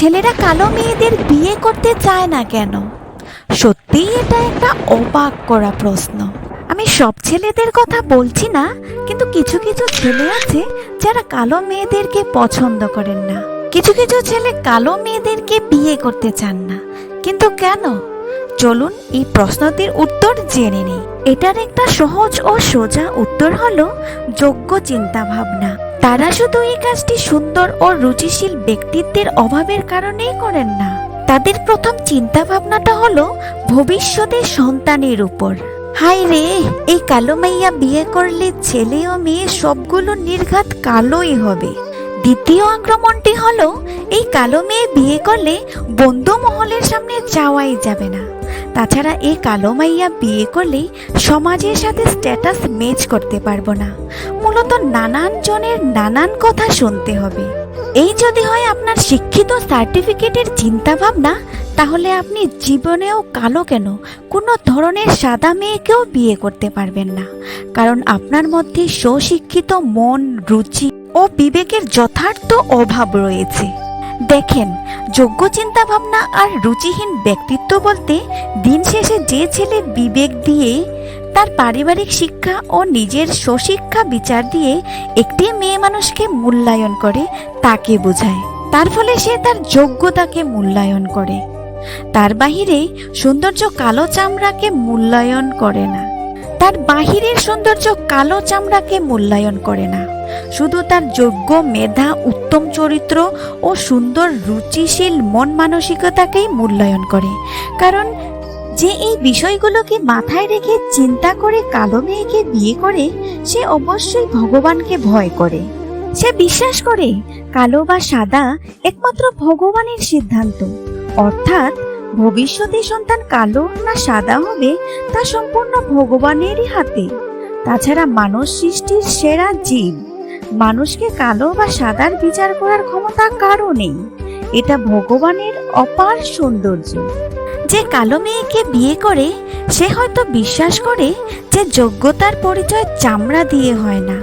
ছেলেরা কালো মেয়েদের বিয়ে করতে চায় না কেন? সত্যিই এটা একটা অবাক করা প্রশ্ন। আমি সব ছেলেদের কথা বলছি না, কিন্তু কিছু কিছু ছেলে আছে যারা কালো মেয়েদেরকে পছন্দ করেন না। কিছু কিছু ছেলে কালো মেয়েদেরকে বিয়ে করতে চান না, কিন্তু কেন? চলুন এই প্রশ্নটির উত্তর জেনে নিই। এটার একটা সহজ ও সোজা উত্তর হলো যোগ্য চিন্তা ভাবনা। তারা শুধু এই কাজটি সুন্দর ও রুচিশীল ব্যক্তিত্বের অভাবের কারণেই করেন না। তাদের প্রথম চিন্তা ভাবনাটা হলো ভবিষ্যতের সন্তানের উপর। হায় রে, এই কালো মাইয়া বিয়ে করলে ছেলে ও মেয়ে সবগুলো নির্ঘাত কালোই হবে। দ্বিতীয় আক্রমণটি হলো এই কালো মেয়ে বিয়ে করলে বন্ধু মহলের সামনে যাওয়াই যাবে না। তাছাড়া এই কালো মাইয়া বিয়ে করলে সমাজের সাথে স্ট্যাটাস ম্যাচ করতে পারবো না। মূলত নানান জনের নানান কথা শুনতে হবে। এই যদি হয় আপনার শিক্ষিত সার্টিফিকেটের চিন্তা ভাবনা, তাহলে আপনি জীবনেও কালো কেন কোনো ধরনের সাদা মেয়েকেও বিয়ে করতে পারবেন না। কারণ আপনার মধ্যে সুশিক্ষিত মন, রুচি ও বিবেকের যথার্থ অভাব রয়েছে। দেখেন, যোগ্য চিন্তা ভাবনা আর রুচিহীন ব্যক্তিত্ব বলতে দিন শেষে যে ছেলে বিবেক দিয়ে, তার পারিবারিক শিক্ষা ও নিজের স্বশিক্ষা বিচার দিয়ে একটি মেয়ে মানুষকে মূল্যায়ন করে তাকে বোঝায়। তার ফলে সে তার যোগ্যতাকে মূল্যায়ন করে। তার বাহিরে সৌন্দর্য কালো চামড়াকে মূল্যায়ন করে না। তার বাহিরের সৌন্দর্য কালো চামড়াকে মূল্যায়ন করে না, শুধু তার যোগ্য, মেধা, উত্তম চরিত্র ও সুন্দর রুচিশীল মন মানসিকতাকেই মূল্যায়ন করে। কারণ যে এই বিষয়গুলোকে মাথায় রেখে চিন্তা করে কালো মেয়েকে বিয়ে করে, সে অবশ্যই ভগবানকে ভয় করে। সে বিশ্বাস করে কালো বা সাদা একমাত্র ভগবানের সিদ্ধান্ত, অর্থাৎ ভবিষ্যতে সন্তান কালো না সাদা হবে তা সম্পূর্ণ ভগবানেরই হাতে। তাছাড়া মানুষ সৃষ্টির সেরা জীব, মানুষকে কালো বা সাদার বিচার করার ক্ষমতা কারও নেই। এটা ভগবানের অপার সৌন্দর্য। যে কালো মেয়েকে বিয়ে করে সে হয়তো বিশ্বাস করে যে যোগ্যতার পরিচয় চামড়া দিয়ে হয় না,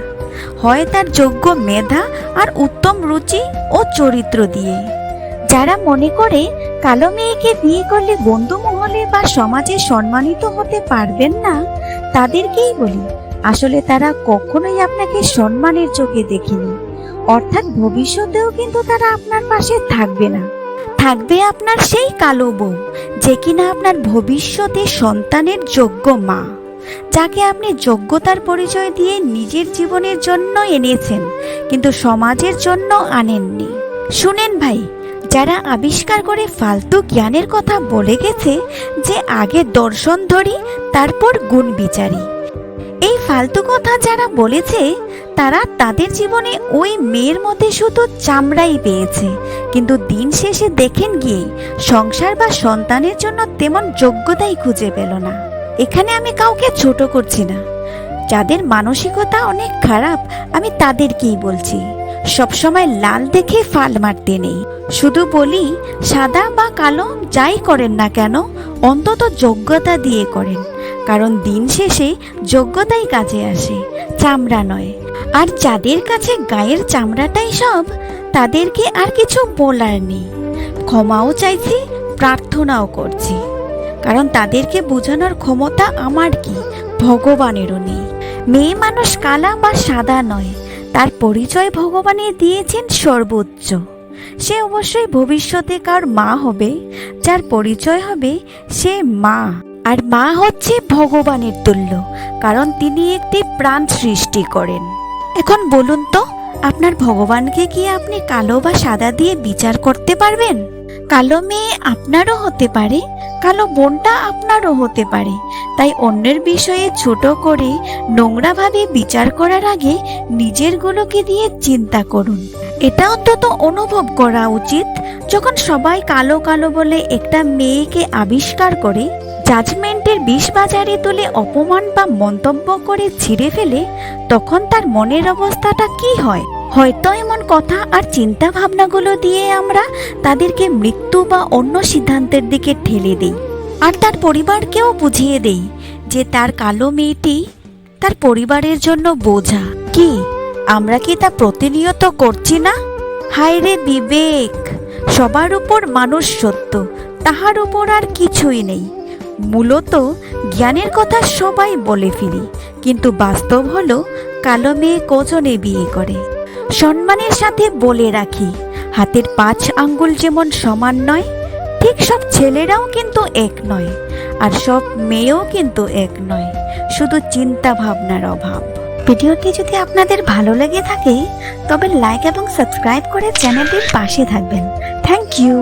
হয় তার যোগ্য মেধা আর উত্তম রুচি ও চরিত্র দিয়ে। যারা মনে করে কালো মেয়েকে বিয়ে করলে বন্ধু মহলে বা সমাজে সম্মানিত হতে পারবেন না, তাদেরকেই বলি আসলে তারা কখনোই আপনাকে সম্মানের চোখে দেখেনি। অর্থাৎ ভবিষ্যতেও কিন্তু তারা আপনার পাশে থাকবে না। থাকবে আপনার সেই কালো বউ, যে কিনা আপনার ভবিষ্যতে সন্তানের যোগ্য মা, যাকে আপনি যোগ্যতার পরিচয় দিয়ে নিজের জীবনের জন্য এনেছেন, কিন্তু সমাজের জন্য আনেননি। শুনেন ভাই, যারা আবিষ্কার করে ফালতু জ্ঞানের কথা বলে গেছে যে আগে দর্শন ধরি তারপর গুণ বিচারি, এই ফালতু কথা যারা বলেছে তারা তাদের জীবনে ওই মেয়ের মধ্যে শুধু চামড়াই পেয়েছে, কিন্তু দিন শেষে দেখেন গিয়ে সংসার বা সন্তানের জন্য তেমন যোগ্যতাই খুঁজে পেল না। এখানে আমি কাউকে ছোট করছি না। যাদের মানসিকতা অনেক খারাপ আমি তাদেরকেই বলছি, সবসময় লাল দেখে ফাল মারতে নেই। শুধু বলি, সাদা বা কালো যাই করেন না কেন অন্তত যোগ্যতা দিয়ে করেন। কারণ দিন শেষে যোগ্যতাই কাজে আসে, চামড়া নয়। আর যাদের কাছে গায়ের চামড়াটাই সব, তাদেরকে আর কিছু বলার নেই। ক্ষমাও চাইছি, প্রার্থনাও করছি, কারণ তাদেরকে বোঝানোর ক্ষমতা আমার কি, ভগবানেরও নেই। মেয়ে মানুষ কালা বা সাদা নয়, তার পরিচয় ভগবানে দিয়েছেন সর্বোচ্চ। সে অবশ্যই ভবিষ্যতে কার মা হবে, যার পরিচয় হবে সে মা। আর মা হচ্ছে ভগবানের তুল্য, কারণ তিনি একটি প্রাণ সৃষ্টি করেন। এখন বলুন তো, আপনার ভগবানকে কি আপনি কালো বা সাদা দিয়ে বিচার করতে পারবেন? কালো মেয়ে আপনারও হতে পারে, কালো বোনটা আপনারও হতে পারে। তাই অন্যের বিষয়ে ছোট করে নোংরাভাবে বিচার করার আগে নিজের গুলোকে দিয়ে চিন্তা করুন। এটা অন্তত অনুভব করা উচিত, যখন সবাই কালো কালো বলে একটা মেয়েকে আবিষ্কার করে জাজমেন্টের বিষ বাজারে তুলে অপমান বা মন্তব্য করে ছিঁড়ে ফেলে, তখন তার মনের অবস্থাটা কি হয়? হয়তো এমন কথা আর চিন্তা ভাবনাগুলো দিয়ে আমরা তাদেরকে মৃত্যু বা অন্য সিদ্ধান্তের দিকে ঠেলে দেই। আর তার পরিবারকেও বুঝিয়ে দেই যে তার কালো মেয়েটি তার পরিবারের জন্য বোঝা। কি আমরা কি তা প্রতিনিয়ত করছি না? হায় রে বিবেক, সবার উপর মানুষ সত্য, তাহার উপর আর কিছুই নেই। মূলত জ্ঞানের কথা সবাই বলে ফিরি, কিন্তু বাস্তব হলো কালো মেয়ে কজনে বিয়ে করে। সম্মানের সাথে বলে রাখি, হাতের 5 আঙ্গুল যেমন সমান নয়, ঠিক সব ছেলেরাও কিন্তু এক নয়, আর সব মেয়েও কিন্তু এক নয়, শুধু চিন্তা ভাবনার অভাব। ভিডিওটি যদি আপনাদের ভালো লেগে থাকে তবে লাইক এবং সাবস্ক্রাইব করে চ্যানেলটির পাশে থাকবেন। Thank you.